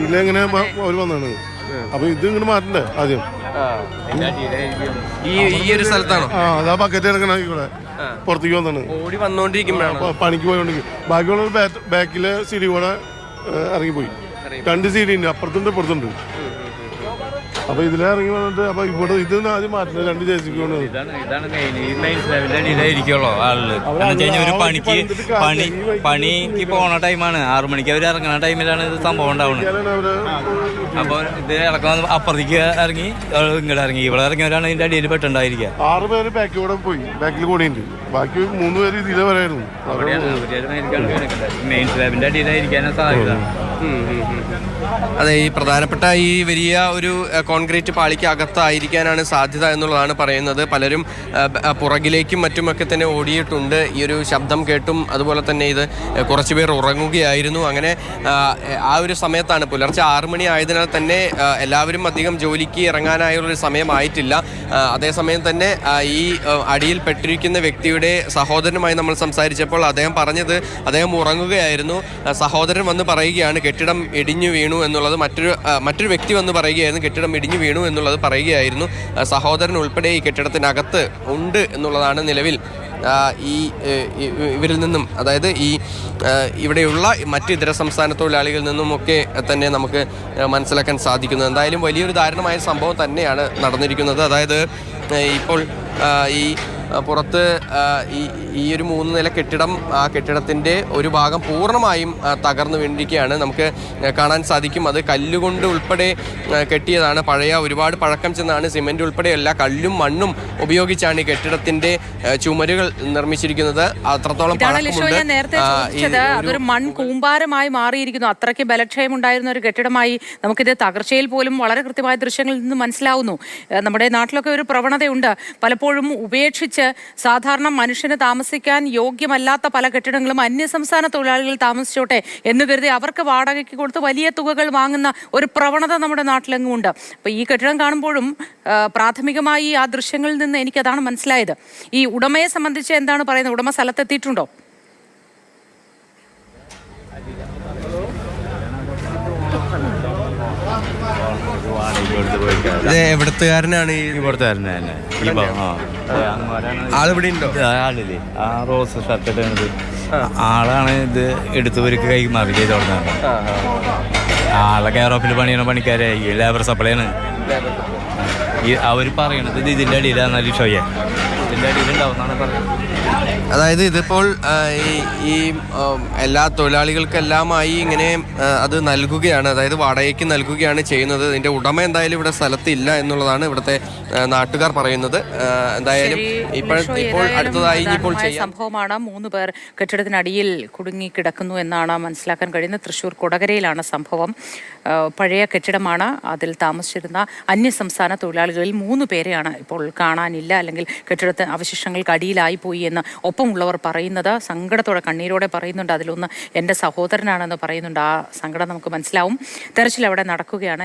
ഇതിലെങ്ങനെ അവർ വന്നാണ്. അപ്പൊ ഇത് ഇങ്ങോട്ട് മാറ്റണ്ടേ ആദ്യം. ഈ ഒരു സ്ഥലത്താണോ? അതാ ബക്കറ്റ് കിടക്കണ ഇവിടെ പുറത്തേക്ക് വന്നാണ്. ഓടി വന്നോണ്ടിരിക്കുമ്പോഴാണ് പണിക്ക് പോയോണ്ടിരിക്കും. ബാക്കിയുള്ള ബാക്കിലെ സീഡി കൂടെ ഇറങ്ങിപ്പോയി. 2 സീഡി ഉണ്ട്, അപ്പുറത്തുണ്ട് ഇപ്പുറത്തുണ്ട്. അപ്പൊ ഇതിലെ ഇറങ്ങി വന്നിട്ട് അപ്പൊ ഇവിടെ ഇത് ആദ്യം മാറ്റുന്നത് 2 ജേസിക്ക് കൊണ്ട് ഒരു പണിക്ക് പോണ ടൈമാണ്. 6 മണിക്ക് അവർ ഇറങ്ങുന്ന ടൈമിലാണ് ഇത് സംഭവം ഉണ്ടാവുന്നത്. അപ്പൊ ഇത് ഇളക്കാൻ അപ്പുറത്തേക്ക് ഇറങ്ങി ഇങ്ങോട്ട് ഇറങ്ങി ഇവിടെ ഇറങ്ങിയവരാണ് ഇതിന്റെ അടിയിൽ പെട്ടുണ്ടായിരിക്കുക. 6 പേര് ബാക്കിലൂടെ പോയി, ബാക്കിൽ കൂടെ ഉണ്ട്. ബാക്കി 3 പേര് ഇതിലെ വരായിരുന്നു. മെയിൻ സ്ലാബിന്റെ അടിയിലായിരിക്കാനാണ് സാധ്യത. അതെ, ഈ പ്രധാനപ്പെട്ട ഈ വലിയ ഒരു കോൺക്രീറ്റ് പാളിക്ക് അകത്തായിരിക്കാനാണ് സാധ്യത എന്നുള്ളതാണ് പറയുന്നത്. പലരും പുറകിലേക്കും മറ്റുമൊക്കെ തന്നെ ഓടിയിട്ടുണ്ട് ഈ ഒരു ശബ്ദം കേട്ടും. അതുപോലെ തന്നെ ഇത് കുറച്ച് പേർ ഉറങ്ങുകയായിരുന്നു. അങ്ങനെ ആ ഒരു സമയത്താണ്, പുലർച്ചെ 6 മണി ആയതിനാൽ തന്നെ എല്ലാവരും അധികം ജോലിക്ക് ഇറങ്ങാനായുള്ളൊരു സമയമായിട്ടില്ല. അതേസമയം തന്നെ ഈ അടിയിൽ പെട്ടിരിക്കുന്ന വ്യക്തിയുടെ സഹോദരനുമായി നമ്മൾ സംസാരിച്ചപ്പോൾ അദ്ദേഹം പറഞ്ഞത് അദ്ദേഹം ഉറങ്ങുകയായിരുന്നു. സഹോദരൻ വന്ന് പറയുകയാണ് കെട്ടിടം ഇടിഞ്ഞു വീണു എന്നുള്ളത്. മറ്റൊരു വ്യക്തി വന്ന് പറയുകയായിരുന്നു കെട്ടിടം ഇടിഞ്ഞു വീണു എന്നുള്ളത് പറയുകയായിരുന്നു. സഹോദരൻ ഉൾപ്പെടെ ഈ കെട്ടിടത്തിനകത്ത് ഉണ്ട് എന്നുള്ളതാണ് നിലവിൽ ഇവരിൽ നിന്നും, അതായത് ഇവിടെയുള്ള മറ്റ് ഇതര സംസ്ഥാന തൊഴിലാളികളിൽ നിന്നുമൊക്കെ തന്നെ നമുക്ക് മനസ്സിലാക്കാൻ സാധിക്കുന്നത്. എന്തായാലും വലിയൊരു ദാരുണമായ സംഭവം തന്നെയാണ് നടന്നിരിക്കുന്നത്. അതായത് ഇപ്പോൾ പുറത്ത് ഈ ഒരു 3 നില കെട്ടിടം, ആ കെട്ടിടത്തിൻ്റെ ഒരു ഭാഗം പൂർണ്ണമായും തകർന്നു വീണിരിക്കുകയാണ്. നമുക്ക് കാണാൻ സാധിക്കും അത് കല്ലുകൊണ്ട് ഉൾപ്പെടെ കെട്ടിയതാണ്. ഒരുപാട് പഴക്കം ചെന്നാണ്. സിമെൻ്റ് ഉൾപ്പെടെ എല്ലാ കല്ലും മണ്ണും ഉപയോഗിച്ചാണ് ഈ കെട്ടിടത്തിൻ്റെ ചുമരുകൾ നിർമ്മിച്ചിരിക്കുന്നത്. അത്രത്തോളം അതൊരു മൺ കൂമ്പാരമായി മാറിയിരിക്കുന്നു. അത്രയ്ക്ക് ബലക്ഷയം ഉണ്ടായിരുന്ന ഒരു കെട്ടിടമായി നമുക്കിത് തകർച്ചയിൽ പോലും വളരെ കൃത്യമായ ദൃശ്യങ്ങളിൽ നിന്ന് മനസ്സിലാവുന്നു. നമ്മുടെ നാട്ടിലൊക്കെ ഒരു പ്രവണതയുണ്ട്, പലപ്പോഴും ഉപേക്ഷിച്ച് സാധാരണ മനുഷ്യന് താമസിക്കാൻ യോഗ്യമല്ലാത്ത പല കെട്ടിടങ്ങളും അന്യസംസ്ഥാന തൊഴിലാളികൾ താമസിച്ചോട്ടെ എന്ന് കരുതി അവർക്ക് വാടകയ്ക്ക് കൊടുത്ത് വലിയ തുകകൾ വാങ്ങുന്ന ഒരു പ്രവണത നമ്മുടെ നാട്ടിലെങ്ങും ഉണ്ട്. അപ്പോൾ ഈ കെട്ടിടം കാണുമ്പോഴും പ്രാഥമികമായി ആ ദൃശ്യങ്ങളിൽ നിന്ന് എനിക്കതാണ് മനസ്സിലായത്. ഈ ഉടമയെ സംബന്ധിച്ച് എന്താണ് പറയുന്നത്? ഉടമ സ്ഥലത്തെത്തിയിട്ടുണ്ടോ? എവിടത്തുകാരനാണ്? ഇവിടുത്തുകാരനെ തന്നെ. ആളിവിടെ ഉണ്ടോ? ആളില്ലേ, ആ റോസ് ഷർട്ട് ഇടുന്നത് ആളാണ്. ഇത് എടുത്തവർക്ക് കൈമാറി ചെയ്ത് കൊടുക്കുന്നത്. ആളെ കെയർ ഓഫിൽ പണിയുന്ന പണിക്കാരായി ലേബർ സപ്ലൈയാണ്. അവർ പറയണത് ഇത് ഇതിൻ്റെ അടിയിലാണ് ഷോയെ, ഇതിൻ്റെ അടിയിലുണ്ടാവുന്നതാണ് പറയുന്നത്. അതായത് ഇതിപ്പോൾ ഈ എല്ലാ തൊഴിലാളികൾക്കെല്ലാമായി ഇങ്ങനെ അത് നൽകുകയാണ്, അതായത് വാടകയ്ക്ക് നൽകുകയാണ് ചെയ്യുന്നത്. ഇതിൻ്റെ ഉടമ എന്തായാലും ഇവിടെ സ്ഥലത്തില്ല എന്നുള്ളതാണ് ഇവിടുത്തെ നാട്ടുകാർ പറയുന്നത്. എന്തായാലും ഇപ്പോൾ അടുത്തതായി ഇപ്പോൾ സംഭവമാണ്. 3 പേർ കെട്ടിടത്തിനടിയിൽ കുടുങ്ങിക്കിടക്കുന്നു എന്നാണ് മനസ്സിലാക്കാൻ കഴിയുന്നത്. തൃശ്ശൂർ കൊടകരയിലാണ് സംഭവം. പഴയ കെട്ടിടമാണ്. അതിൽ താമസിച്ചിരുന്ന അന്യസംസ്ഥാന തൊഴിലാളികളിൽ 3 പേരെയാണ് ഇപ്പോൾ കാണാനില്ല, അല്ലെങ്കിൽ കെട്ടിടത്തിന് അവശിഷ്ടങ്ങൾക്ക് അടിയിലായി പോയി എന്ന് ഒപ്പമുള്ളവർ പറയുന്നത്. സങ്കടത്തോടെ കണ്ണീരോടെ പറയുന്നുണ്ട്. അതിലൊന്ന് എൻ്റെ സഹോദരനാണെന്ന് പറയുന്നുണ്ട്. ആ സങ്കടം നമുക്ക് മനസ്സിലാവും. തെരച്ചിൽ അവിടെ നടക്കുകയാണ്.